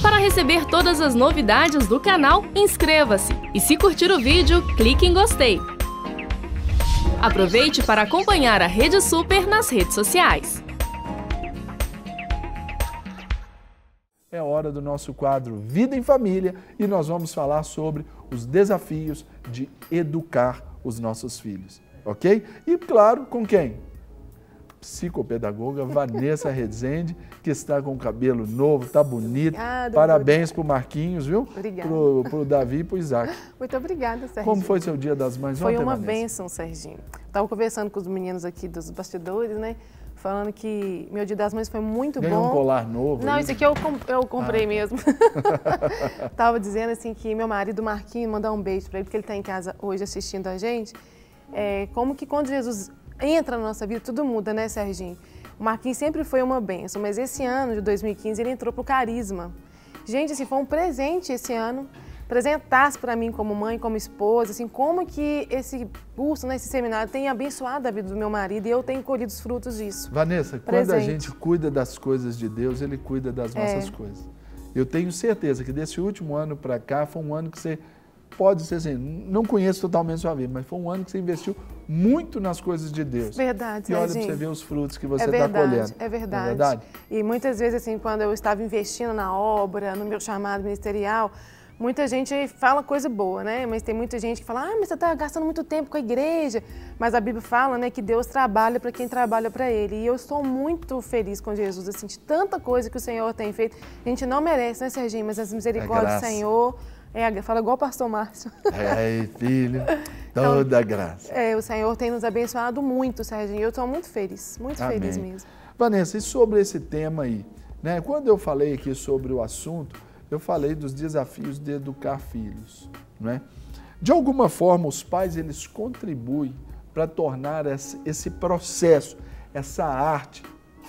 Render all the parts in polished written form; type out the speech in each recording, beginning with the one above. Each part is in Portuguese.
Para receber todas as novidades do canal, inscreva-se e se curtir o vídeo, clique em gostei. Aproveite para acompanhar a Rede Super nas redes sociais. É hora do nosso quadro Vida em Família e nós vamos falar sobre os desafios de educar os nossos filhos, ok? E claro, com quem? Psicopedagoga Vanessa Rezende, que está com o cabelo novo, tá bonito. Obrigada, parabéns pro Marquinhos, viu? Obrigada. Pro Davi e pro Isaac. Muito obrigada, Serginho. Como foi seu Dia das Mães ontem, Foi uma Vanessa? bênção, Serginho. Estava conversando com os meninos aqui dos bastidores, né? Falando que meu Dia das Mães foi muito bom. Ganhou um colar novo? Não, aí? isso aqui eu comprei mesmo. Tava dizendo assim que meu marido Marquinhos, mandar um beijo para ele, porque ele está em casa hoje assistindo a gente. Como que quando Jesus entra na nossa vida, tudo muda, né, Serginho? O Marquinhos sempre foi uma bênção, mas esse ano de 2015 ele entrou pro Carisma. Gente, assim, foi um presente esse ano, presentasse para mim como mãe, como esposa, assim, como que esse curso, né, esse seminário tem abençoado a vida do meu marido e eu tenho colhido os frutos disso. Vanessa, quando a gente cuida das coisas de Deus, Ele cuida das nossas coisas. Eu tenho certeza que desse último ano para cá foi um ano que você pode ser assim, não conheço totalmente a sua vida, mas foi um ano que você investiu muito nas coisas de Deus. Verdade, e olha para você ver os frutos que você está colhendo. É verdade. É verdade. E muitas vezes, assim, quando eu estava investindo na obra, no meu chamado ministerial, muita gente fala coisa boa, né? Mas tem muita gente que fala, mas você está gastando muito tempo com a igreja. Mas a Bíblia fala, né, que Deus trabalha para quem trabalha para Ele. E eu estou muito feliz com Jesus, assim, de tanta coisa que o Senhor tem feito. A gente não merece, né, Serginho? Mas as misericórdias do Senhor... fala igual o pastor Márcio. Filho, toda graça. O Senhor tem nos abençoado muito, Serginho. Eu estou muito feliz feliz mesmo. Vanessa, e sobre esse tema aí, né? Quando eu falei aqui sobre o assunto, eu falei dos desafios de educar filhos, né? De alguma forma, os pais, eles contribuem para tornar esse processo, essa arte,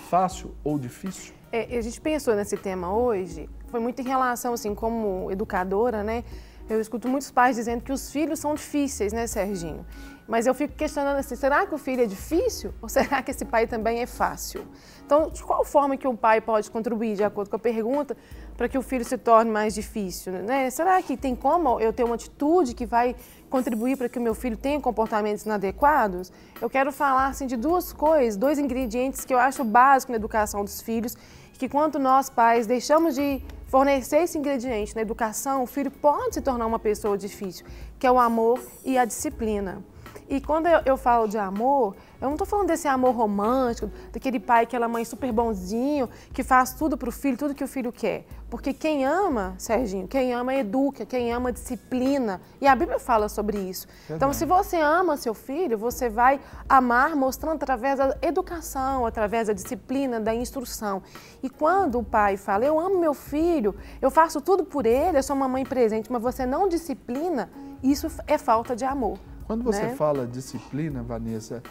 fácil ou difícil? A gente pensou nesse tema hoje, foi muito em relação, assim, como educadora, né? Eu escuto muitos pais dizendo que os filhos são difíceis, né, Serginho? Mas eu fico questionando assim, será que o filho é difícil ou será que esse pai também é fácil? Então, de qual forma que um pai pode contribuir, de acordo com a pergunta, para que o filho se torne mais difícil, né? Será que tem como eu ter uma atitude que vai contribuir para que o meu filho tenha comportamentos inadequados? Eu quero falar assim, de duas coisas, dois ingredientes que eu acho básicos na educação dos filhos, que quando nós pais deixamos de fornecer esse ingrediente na educação, o filho pode se tornar uma pessoa difícil, que é o amor e a disciplina. E quando eu falo de amor, eu não estou falando desse amor romântico, daquele pai, aquela mãe super bonzinho, que faz tudo para o filho, tudo que o filho quer. Porque quem ama, Serginho, quem ama educa, quem ama disciplina. E a Bíblia fala sobre isso. Então, se você ama seu filho, você vai amar mostrando através da educação, através da disciplina, da instrução. E quando o pai fala, eu amo meu filho, eu faço tudo por ele, eu sou uma mãe presente, mas você não disciplina, isso é falta de amor. Quando você fala disciplina, Vanessa,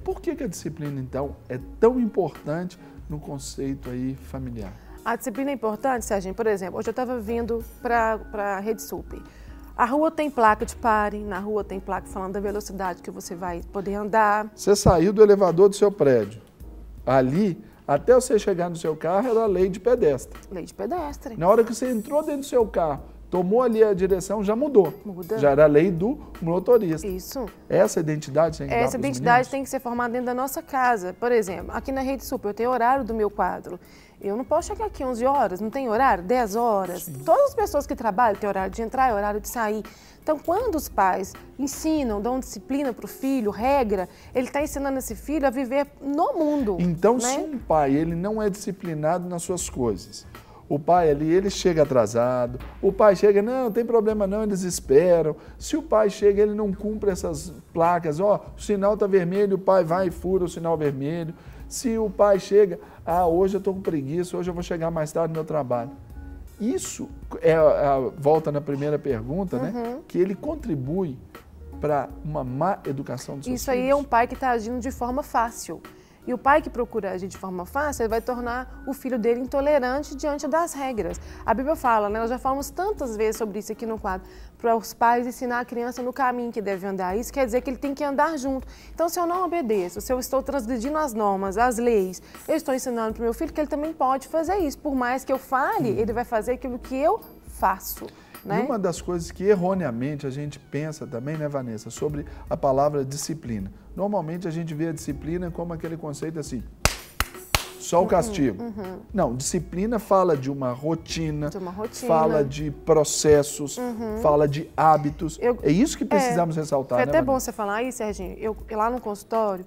por que a disciplina, então, é tão importante no conceito aí familiar? A disciplina é importante, Serginho. Por exemplo, hoje eu estava vindo para a Rede Super. A rua tem placa de pare, na rua tem placa falando da velocidade que você vai poder andar. Você saiu do elevador do seu prédio. Ali, até você chegar no seu carro, era lei de pedestre. Lei de pedestre. Na hora que você entrou dentro do seu carro, tomou ali a direção, já mudou. Muda. Já era a lei do motorista. Isso. Essa identidade tem que dar Essa identidade tem que ser formada dentro da nossa casa. Por exemplo, aqui na Rede Super, eu tenho horário do meu quadro. Eu não posso chegar aqui 11 horas, não tem horário? 10 horas. Sim. Todas as pessoas que trabalham têm horário de entrar, horário de sair. Então, quando os pais ensinam, dão disciplina para o filho, regra, ele está ensinando esse filho a viver no mundo. Então, né? Se um pai ele não é disciplinado nas suas coisas, o pai ali, ele chega atrasado, o pai chega, não tem problema não, eles esperam. Se o pai chega, ele não cumpre essas placas, o sinal está vermelho, o pai vai e fura o sinal vermelho. Se o pai chega, hoje eu estou com preguiça, hoje eu vou chegar mais tarde no meu trabalho. Isso volta na primeira pergunta, né? Que ele contribui para uma má educação dos seus filhos. Isso aí é um pai que está agindo de forma fácil. E o pai que procura agir de forma fácil, ele vai tornar o filho dele intolerante diante das regras. A Bíblia fala, né? Nós já falamos tantas vezes sobre isso aqui no quadro, para os pais ensinar a criança no caminho que deve andar. Isso quer dizer que ele tem que andar junto. Então, se eu não obedeço, se eu estou transgredindo as normas, as leis, eu estou ensinando para o meu filho que ele também pode fazer isso. Por mais que eu fale, ele vai fazer aquilo que eu faço. Né? E uma das coisas que erroneamente a gente pensa também, né, Vanessa, sobre a palavra disciplina. Normalmente a gente vê a disciplina como aquele conceito assim, só o castigo. Não, disciplina fala de uma rotina, fala de processos, fala de hábitos. É isso que precisamos ressaltar, né, né, até Vanessa? bom você falar isso, Serginho. Eu lá no consultório,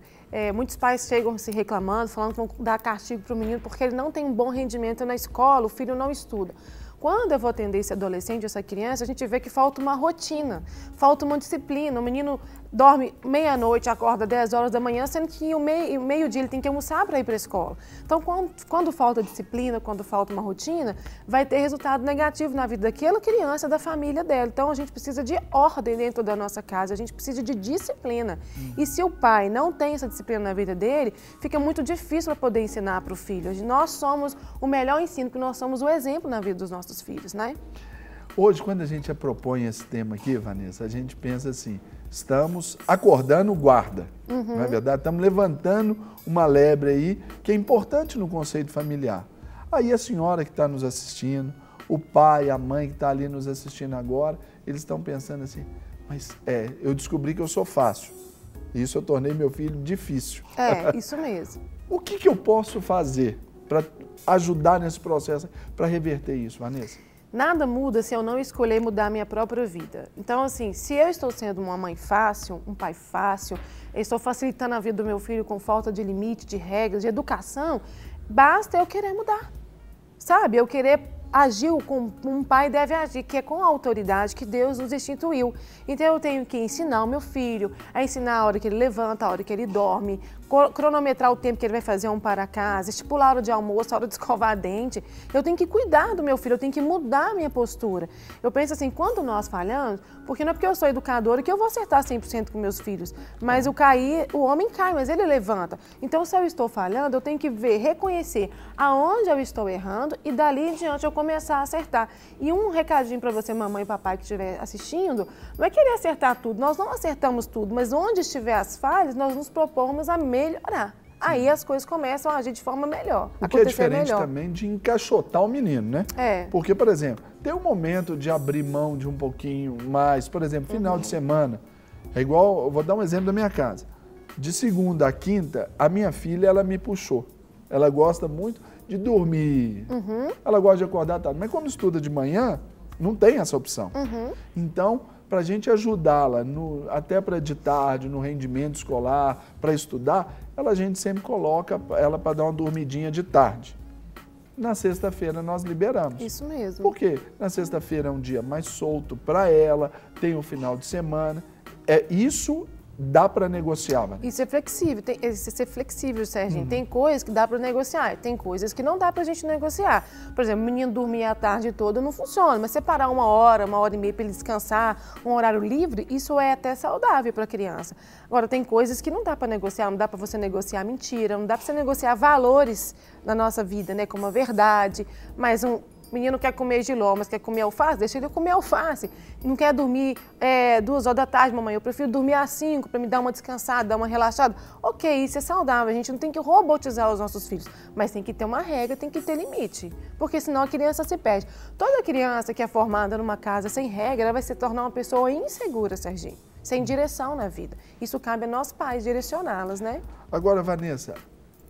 muitos pais chegam se reclamando, falando que vão dar castigo para o menino porque ele não tem um bom rendimento na escola, o filho não estuda. Quando eu vou atender esse adolescente, essa criança, a gente vê que falta uma rotina, falta uma disciplina. O menino dorme meia-noite, acorda 10 horas da manhã, sendo que o meio-dia ele tem que almoçar para ir para a escola. Então, quando falta disciplina, quando falta uma rotina, vai ter resultado negativo na vida daquela criança, da família dela. Então, a gente precisa de ordem dentro da nossa casa, a gente precisa de disciplina. E se o pai não tem essa disciplina na vida dele, fica muito difícil para poder ensinar para o filho. Nós somos o melhor ensino, porque nós somos o exemplo na vida dos nossos filhos, né? Hoje, quando a gente propõe esse tema aqui, Vanessa, a gente pensa assim, estamos acordando o guarda, não é verdade? Estamos levantando uma lebre aí, que é importante no conceito familiar. Aí a senhora que está nos assistindo, o pai, a mãe que está ali nos assistindo agora, eles estão pensando assim, mas eu descobri que eu sou fácil, isso eu tornei meu filho difícil. Isso mesmo. O que eu posso fazer para ajudar nesse processo, para reverter isso, Vanessa? Nada muda se eu não escolher mudar a minha própria vida. Então, assim, se eu estou sendo uma mãe fácil, um pai fácil, eu estou facilitando a vida do meu filho com falta de limite, de regras, de educação, basta eu querer mudar, sabe? Eu querer agir como um pai deve agir, que é com a autoridade que Deus nos instituiu. Então, eu tenho que ensinar o meu filho, a ensinar a hora que ele levanta, a hora que ele dorme, cronometrar o tempo que ele vai fazer para casa, estipular a hora de almoço, a hora de escovar dente. Eu tenho que cuidar do meu filho, eu tenho que mudar a minha postura. Eu penso assim, quando nós falhamos, porque não é porque eu sou educadora que eu vou acertar 100% com meus filhos, mas o homem cai, mas ele levanta. Então, se eu estou falhando, eu tenho que reconhecer aonde eu estou errando e dali em diante eu começar a acertar. E um recadinho para você, mamãe e papai que estiver assistindo, não é querer acertar tudo, nós não acertamos tudo, mas onde estiver as falhas, nós nos propomos a melhorar. Aí as coisas começam a agir de forma melhor. O que é diferente também de encaixotar o menino, né? Porque, por exemplo, tem um momento de abrir mão de um pouquinho mais, por exemplo, final de semana. É igual, eu vou dar um exemplo da minha casa. De segunda a quinta, a minha filha, ela me puxou. Ela gosta muito de dormir. Ela gosta de acordar tarde. Mas como estuda de manhã, não tem essa opção. Então, para a gente ajudá-la, até para de tarde, no rendimento escolar, para estudar, a gente sempre coloca ela para dar uma dormidinha de tarde. Na sexta-feira nós liberamos. Isso mesmo. Por quê? Na sexta-feira é um dia mais solto para ela, tem o final de semana. Isso dá para negociar, Vanessa? Isso é flexível, tem que ser flexível, Serginho. Tem coisas que dá para negociar, tem coisas que não dá para a gente negociar. Por exemplo, o menino dormir a tarde toda não funciona, mas separar uma hora e meia para ele descansar, um horário livre, isso é até saudável para a criança. Agora, tem coisas que não dá para negociar, não dá para você negociar mentira, não dá para você negociar valores na nossa vida, né, como a verdade, mas o menino quer comer jiló, mas quer comer alface, deixa ele comer alface. Não quer dormir 2 horas da tarde, mamãe, eu prefiro dormir às 5 para me dar uma descansada, dar uma relaxada. Ok, isso é saudável, a gente não tem que robotizar os nossos filhos, mas tem que ter uma regra, tem que ter limite, porque senão a criança se perde. Toda criança que é formada numa casa sem regra, ela vai se tornar uma pessoa insegura, Serginho, sem direção na vida. Isso cabe a nós pais direcioná-las, né? Agora, Vanessa,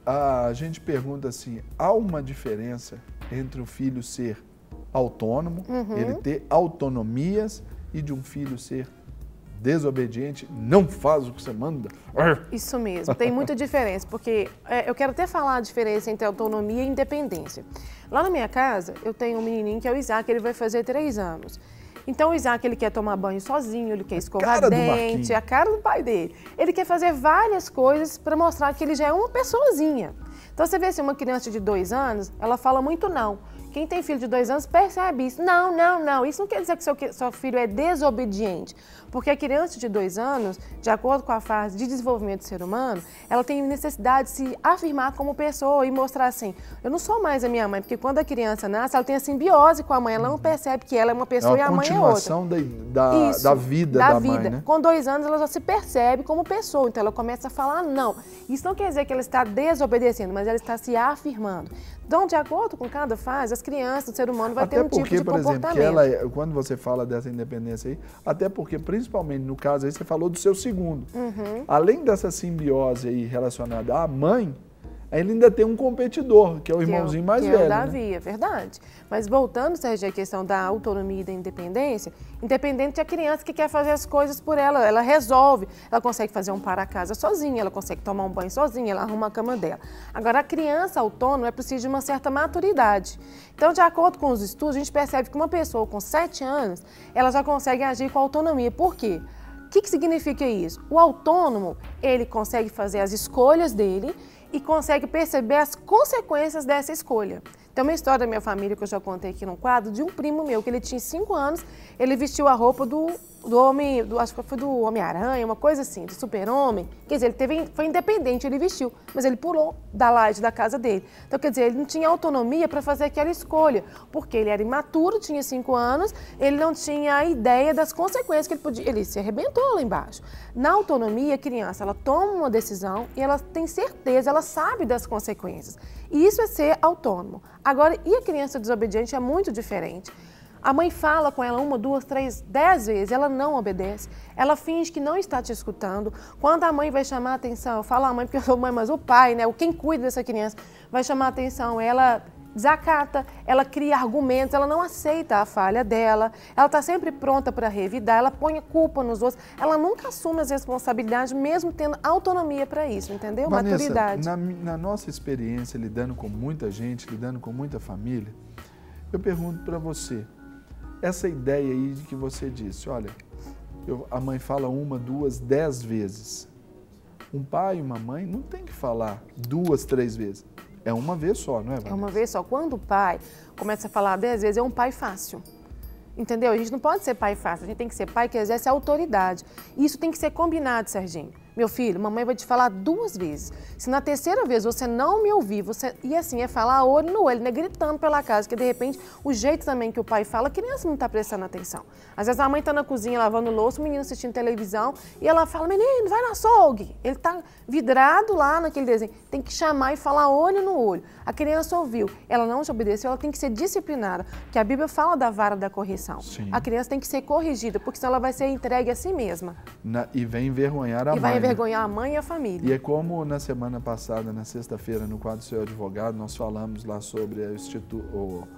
a gente pergunta assim, há uma diferença entre o filho ser autônomo, ele ter autonomias, e de um filho ser desobediente, não faz o que você manda? Isso mesmo, tem muita diferença, porque eu quero até falar a diferença entre autonomia e independência. Lá na minha casa, eu tenho um menininho que é o Isaac, ele vai fazer 3 anos. Então o Isaac, ele quer tomar banho sozinho, ele quer escovar dente, a cara do pai dele. Ele quer fazer várias coisas para mostrar que ele já é uma pessoazinha. Então você vê assim, uma criança de 2 anos, ela fala muito não. Quem tem filho de 2 anos percebe isso. Não. Isso não quer dizer que seu filho é desobediente. Porque a criança de 2 anos, de acordo com a fase de desenvolvimento do ser humano, ela tem necessidade de se afirmar como pessoa e mostrar assim, eu não sou mais a minha mãe, porque quando a criança nasce, ela tem a simbiose com a mãe, ela não percebe que ela é uma pessoa e a mãe é outra. É uma continuação da vida da mãe, né? Com 2 anos, ela já se percebe como pessoa, então ela começa a falar não. Isso não quer dizer que ela está desobedecendo, mas ela está se afirmando. Então, de acordo com cada fase, as crianças, o ser humano vai ter um tipo de comportamento. Até porque, por exemplo, quando você fala dessa independência aí, até porque, principalmente no caso aí, você falou do seu segundo. Além dessa simbiose aí relacionada à mãe, ele ainda tem um competidor, que é o irmãozinho mais velho. Que é o Davi, é verdade. Mas voltando, Sérgio, à questão da autonomia e da independência, independente é a criança que quer fazer as coisas por ela, ela resolve, ela consegue fazer um para-casa sozinha, ela consegue tomar um banho sozinha, ela arruma a cama dela. Agora, a criança autônoma é preciso de uma certa maturidade. Então, de acordo com os estudos, a gente percebe que uma pessoa com 7 anos, ela já consegue agir com autonomia. Por quê? O que significa isso? O autônomo, ele consegue fazer as escolhas dele e consegue perceber as consequências dessa escolha. Tem uma história da minha família que eu já contei aqui no quadro, de um primo meu, que ele tinha 5 anos, ele vestiu a roupa do homem, acho que foi do Homem-Aranha, uma coisa assim, do Super-Homem. Quer dizer, foi independente, ele vestiu, mas ele pulou da laje da casa dele. Então, quer dizer, ele não tinha autonomia para fazer aquela escolha, porque ele era imaturo, tinha 5 anos, ele não tinha a ideia das consequências que ele podia, ele se arrebentou lá embaixo. Na autonomia, a criança, ela toma uma decisão e ela tem certeza, ela sabe das consequências. E isso é ser autônomo. Agora, e a criança desobediente é muito diferente. A mãe fala com ela 1, 2, 3, 10 vezes, ela não obedece, ela finge que não está te escutando. Quando a mãe vai chamar a atenção, eu falo a mãe porque eu sou mãe, mas o pai, né, quem cuida dessa criança, vai chamar a atenção, ela desacata, ela cria argumentos, ela não aceita a falha dela, ela está sempre pronta para revidar, ela põe a culpa nos outros, ela nunca assume as responsabilidades, mesmo tendo autonomia para isso, entendeu? Vanessa, maturidade. Na nossa experiência, lidando com muita gente, lidando com muita família, eu pergunto para você, essa ideia aí de que você disse, olha, a mãe fala 1, 2, 10 vezes. Um pai e uma mãe não tem que falar 2, 3 vezes. É uma vez só, não é, Vanessa? É uma vez só. Quando o pai começa a falar 10 vezes, é um pai fácil. Entendeu? A gente não pode ser pai fácil, a gente tem que ser pai que exerce autoridade. E isso tem que ser combinado, Serginho. Meu filho, mamãe vai te falar 2 vezes. Se na 3ª vez você não me ouvir, e assim, é falar olho no olho, né? Gritando pela casa, que de repente o jeito também que o pai fala, a criança não está prestando atenção. Às vezes a mãe está na cozinha lavando louça, o menino assistindo televisão, e ela fala, menino, vai no açougue. Ele está vidrado lá naquele desenho. Tem que chamar e falar olho no olho. A criança ouviu, ela não te obedeceu, ela tem que ser disciplinada, porque a Bíblia fala da vara da correção. Sim. A criança tem que ser corrigida, porque senão ela vai ser entregue a si mesma. E vem envergonhar a mãe. E vai envergonhar a mãe e a família. E é como na semana passada, na sexta-feira, no quadro Seu Advogado, nós falamos lá sobre o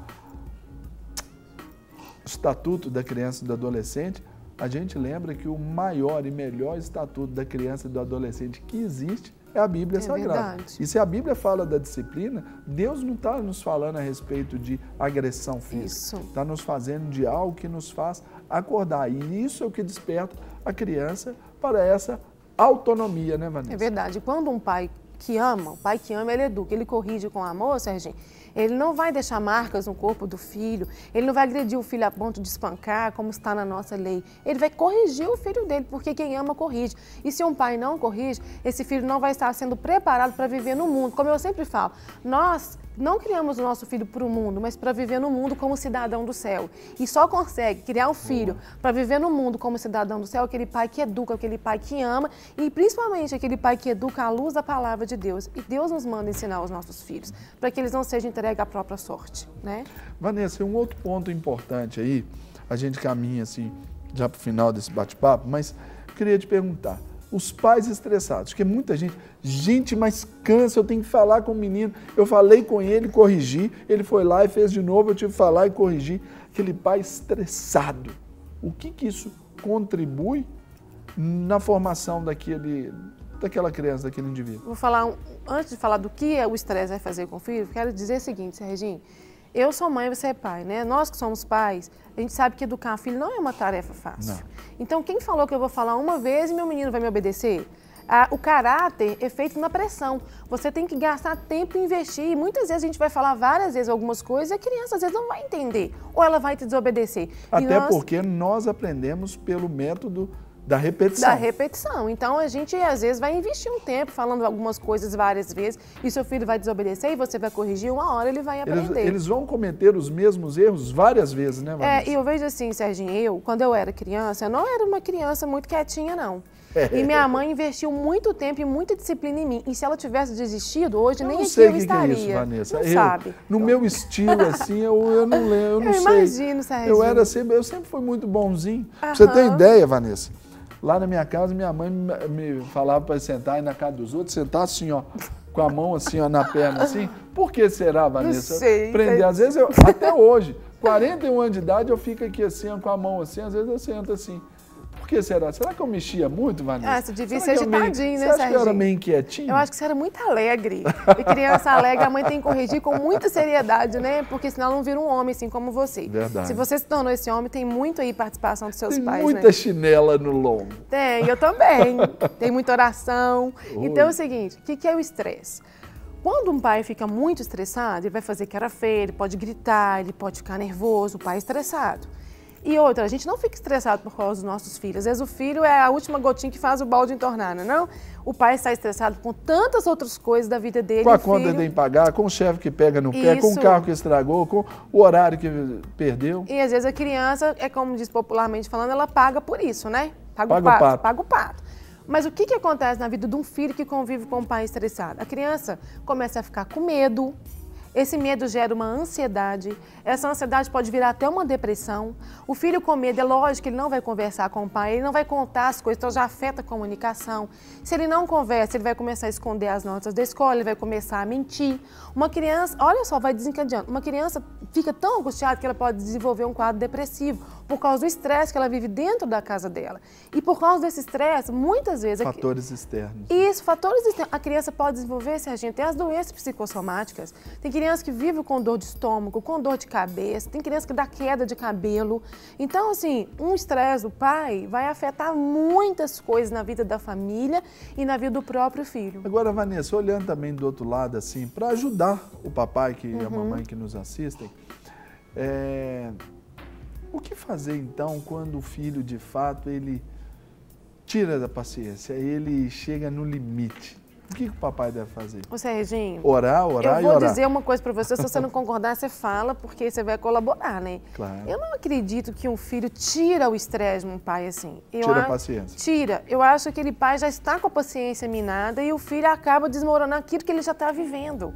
Estatuto da Criança e do Adolescente. A gente lembra que o maior e melhor estatuto da criança e do adolescente que existe é a Bíblia Sagrada. Verdade. E se a Bíblia fala da disciplina, Deus não está nos falando a respeito de agressão física. Está nos fazendo de algo que nos faz acordar. E isso é o que desperta a criança para essa autonomia, né, Vanessa? É verdade. Quando um pai que ama, ele educa, ele corrige com amor, Serginho, ele não vai deixar marcas no corpo do filho, ele não vai agredir o filho a ponto de espancar, como está na nossa lei. Ele vai corrigir o filho dele, porque quem ama corrige. E se um pai não corrige, esse filho não vai estar sendo preparado para viver no mundo. Como eu sempre falo, nós não criamos o nosso filho para o mundo, mas para viver no mundo como cidadão do céu. E só consegue criar um filho para viver no mundo como cidadão do céu aquele pai que educa, aquele pai que ama e principalmente aquele pai que educa à luz da palavra de Deus. E Deus nos manda ensinar os nossos filhos para que eles não sejam entregues à própria sorte, né? Vanessa, um outro ponto importante aí, a gente caminha assim já para o final desse bate-papo, mas eu queria te perguntar, os pais estressados, porque muita gente, mas cansa, eu tenho que falar com o menino, eu falei com ele, corrigi, ele foi lá e fez de novo, eu tive que falar e corrigir, aquele pai estressado. O que isso contribui na formação daquela criança, daquele indivíduo? Vou falar, antes de falar do que o estresse vai fazer com o filho, quero dizer o seguinte, Serginho, eu sou mãe, você é pai, né? Nós que somos pais, a gente sabe que educar filho não é uma tarefa fácil. Não. Então, quem falou que eu vou falar uma vez e meu menino vai me obedecer? O caráter é feito na pressão. Você tem que gastar tempo e investir. E muitas vezes a gente vai falar várias vezes algumas coisas e a criança às vezes não vai entender. Ou ela vai te desobedecer. Até porque nós aprendemos pelo método da repetição. Da repetição. Então, a gente, às vezes, vai investir um tempo falando algumas coisas várias vezes e seu filho vai desobedecer e você vai corrigir, uma hora ele vai aprender. Eles vão cometer os mesmos erros várias vezes, né, Vanessa? E eu vejo assim, Serginho, quando eu era criança, eu não era uma criança muito quietinha, não. E minha mãe investiu muito tempo e muita disciplina em mim. E se ela tivesse desistido, hoje nem aqui eu estaria. Eu não sei o que é isso, Vanessa. Não sabe. No meu estilo, assim, eu não lembro, eu não sei. Eu imagino, Serginho. Eu sempre fui muito bonzinho. Pra você ter ideia, Vanessa, lá na minha casa, minha mãe me falava para sentar aí na casa dos outros, sentar assim, ó, com a mão assim, ó, na perna, assim. Por que será, Vanessa? Não sei. Prender, às vezes, até hoje, 41 anos de idade, eu fico aqui assim, ó, com a mão assim, às vezes eu sento assim. Por que será? Será que eu mexia muito, Vanessa? Você devia ser agitadinho, né, Serginho? Você acha que eu era meio inquietinho? Eu acho que você era muito alegre. E criança alegre, a mãe tem que corrigir com muita seriedade, né? Porque senão ela não vira um homem assim como você. Verdade. Se você se tornou esse homem, tem muito aí participação dos seus pais, muita né? chinela no lombo. Tem, eu também. Tem muita oração. Então é o seguinte, o que é o estresse? Quando um pai fica muito estressado, ele vai fazer cara feia, ele pode gritar, ele pode ficar nervoso, o pai é estressado. E outra, a gente não fica estressado por causa dos nossos filhos. Às vezes o filho é a última gotinha que faz o balde entornar, não? O pai está estressado com tantas outras coisas da vida dele. Com a conta que tem que pagar, com o chefe que pega no pé, com o carro que estragou, com o horário que perdeu. E às vezes a criança, como diz popularmente falando, ela paga por isso, né? Paga o pato. Mas o que acontece na vida de um filho que convive com um pai estressado? A criança começa a ficar com medo. Esse medo gera uma ansiedade, essa ansiedade pode virar até uma depressão. O filho com medo, é lógico que ele não vai conversar com o pai, ele não vai contar as coisas, então já afeta a comunicação. Se ele não conversa, ele vai começar a esconder as notas da escola, ele vai começar a mentir. Uma criança, olha só, vai desencadeando. Uma criança fica tão angustiada que ela pode desenvolver um quadro depressivo por causa do estresse que ela vive dentro da casa dela. E por causa desse estresse, muitas vezes... Fatores externos. Isso, fatores externos. A criança pode desenvolver, Serginho, até as doenças psicossomáticas. Tem criança que vive com dor de estômago, com dor de cabeça, tem criança que dá queda de cabelo. Então, assim, um estresse do pai vai afetar muitas coisas na vida da família e na vida do próprio filho. Agora, Vanessa, olhando também do outro lado, assim, para ajudar o papai e a mamãe que nos assistem, o que fazer, então, quando o filho, de fato, ele tira da paciência, ele chega no limite? O que o papai deve fazer? Ô, Serginho, orar e orar. Eu vou dizer uma coisa para você, se você não concordar, você fala, porque você vai colaborar, né? Claro. Eu não acredito que um filho tira o estresse de um pai assim. Tira a paciência. Tira. Eu acho que aquele pai já está com a paciência minada e o filho acaba desmoronando aquilo que ele já está vivendo.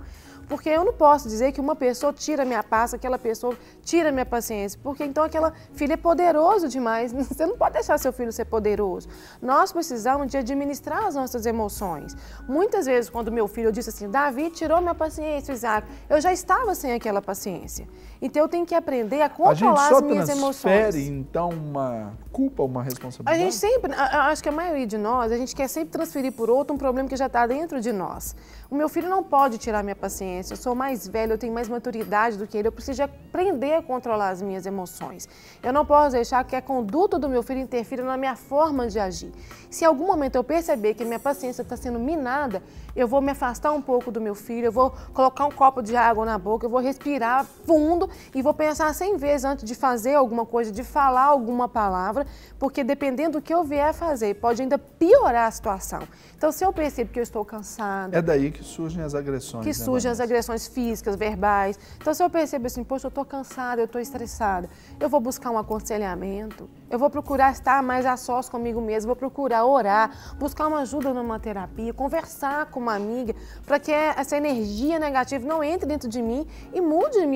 Porque eu não posso dizer que uma pessoa tira minha paz, aquela pessoa tira minha paciência, porque então aquela filha é poderoso demais. Você não pode deixar seu filho ser poderoso. Nós precisamos de administrar as nossas emoções. Muitas vezes, quando meu filho disse assim, Davi tirou minha paciência, Isaac, eu já estava sem aquela paciência. Então eu tenho que aprender a controlar as minhas emoções. A gente só transfere, então, uma culpa, uma responsabilidade? A gente sempre, acho que a maioria de nós, a gente quer sempre transferir por outro um problema que já está dentro de nós. O meu filho não pode tirar minha paciência. Eu sou mais velha, eu tenho mais maturidade do que ele, eu preciso aprender a controlar as minhas emoções. Eu não posso deixar que a conduta do meu filho interfira na minha forma de agir. Se em algum momento eu perceber que minha paciência está sendo minada, eu vou me afastar um pouco do meu filho, eu vou colocar um copo de água na boca, eu vou respirar fundo e vou pensar 100 vezes antes de fazer alguma coisa, de falar alguma palavra, porque dependendo do que eu vier a fazer, pode ainda piorar a situação. Então, se eu percebo que eu estou cansada... É daí que surgem as agressões. Que surgem as agressões físicas, verbais. Então, se eu percebo assim, poxa, eu estou cansada, eu estou estressada, eu vou buscar um aconselhamento, eu vou procurar estar mais a sós comigo mesma, vou procurar orar, buscar uma ajuda numa terapia, conversar com uma amiga, para que essa energia negativa não entre dentro de mim e mude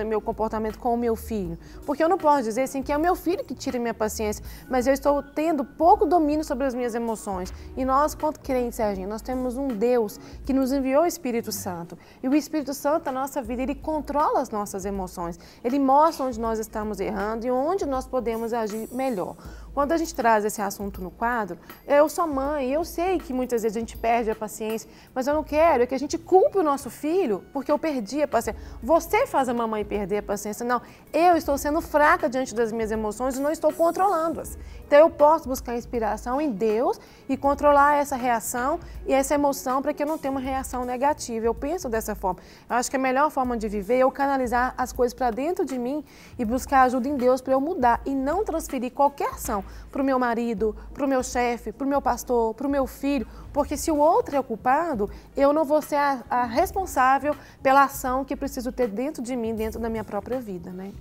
meu comportamento com o meu filho. Porque eu não posso dizer assim que é o meu filho que tira minha paciência, mas eu estou tendo pouco domínio sobre as minhas emoções. E nós, quanto crentes, Serginho, nós temos um Deus que nos enviou o Espírito Santo. E o Espírito Santo, na nossa vida, ele controla as nossas emoções. Ele mostra onde nós estamos errando e onde nós podemos agir melhor. Quando a gente traz esse assunto no quadro, eu sou mãe, eu sei que muitas vezes a gente perde a paciência, mas eu não quero que a gente culpe o nosso filho porque eu perdi a paciência. Você faz a mamãe perder a paciência. Não, eu estou sendo fraca diante das minhas emoções e não estou controlando-as. Então eu posso buscar inspiração em Deus e controlar essa reação e essa emoção para que eu não tenha uma reação negativa. Eu penso dessa forma. Eu acho que a melhor forma de viver é eu canalizar as coisas para dentro de mim e buscar ajuda em Deus para eu mudar e não transferir qualquer ação para o meu marido, para o meu chefe, para o meu pastor, para o meu filho, porque se o outro é o culpado, eu não vou ser a responsável pela ação que preciso ter dentro de mim, dentro da minha própria vida, né?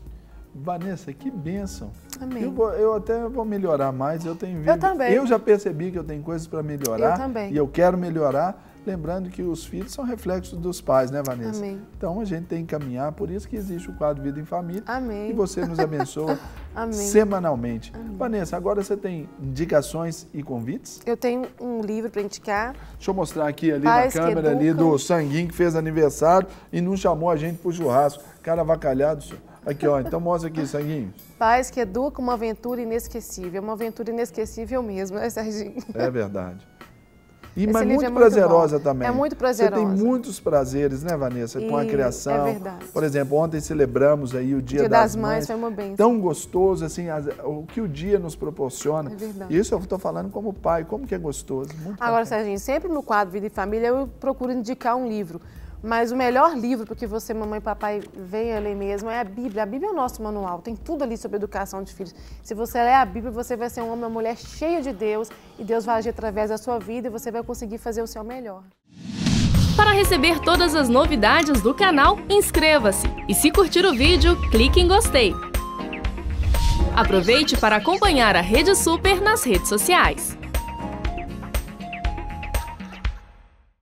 Vanessa, que bênção. Amém. Eu até vou melhorar mais, eu tenho Eu também. Eu já percebi que eu tenho coisas para melhorar. Eu também. E eu quero melhorar, lembrando que os filhos são reflexos dos pais, né, Vanessa? Amém. Então a gente tem que caminhar, por isso que existe o quadro Vida em Família. Amém. E você nos abençoa Amém. semanalmente. Amém. Vanessa, agora você tem indicações e convites? Eu tenho um livro para indicar. Deixa eu mostrar aqui ali Pais na que câmera ali Educam. do Sanguinho que fez aniversário e não chamou a gente pro churrasco. Cara avacalhado, senhor. Aqui, ó, então mostra aqui, Sanguinho. Pais que Educam, uma aventura inesquecível. Uma aventura inesquecível mesmo, né, Serginho? É verdade. E, Esse mas livro muito é muito prazerosa bom. também. É muito prazerosa. Você tem muitos prazeres, né, Vanessa, com a E criação. é verdade. Por exemplo, ontem celebramos aí o Dia das das Mães foi uma bênção. Tão gostoso, assim, o que o dia nos proporciona. É verdade. Isso eu estou falando como pai, como que é gostoso. Muito Agora, bacana. Serginho, sempre no quadro Vida e Família eu procuro indicar um livro. Mas o melhor livro para que você, mamãe e papai, venha ler mesmo é a Bíblia. A Bíblia é o nosso manual, tem tudo ali sobre educação de filhos. Se você ler a Bíblia, você vai ser um homem, uma mulher cheia de Deus e Deus vai agir através da sua vida e você vai conseguir fazer o seu melhor. Para receber todas as novidades do canal, inscreva-se e se curtir o vídeo, clique em gostei. Aproveite para acompanhar a Rede Super nas redes sociais.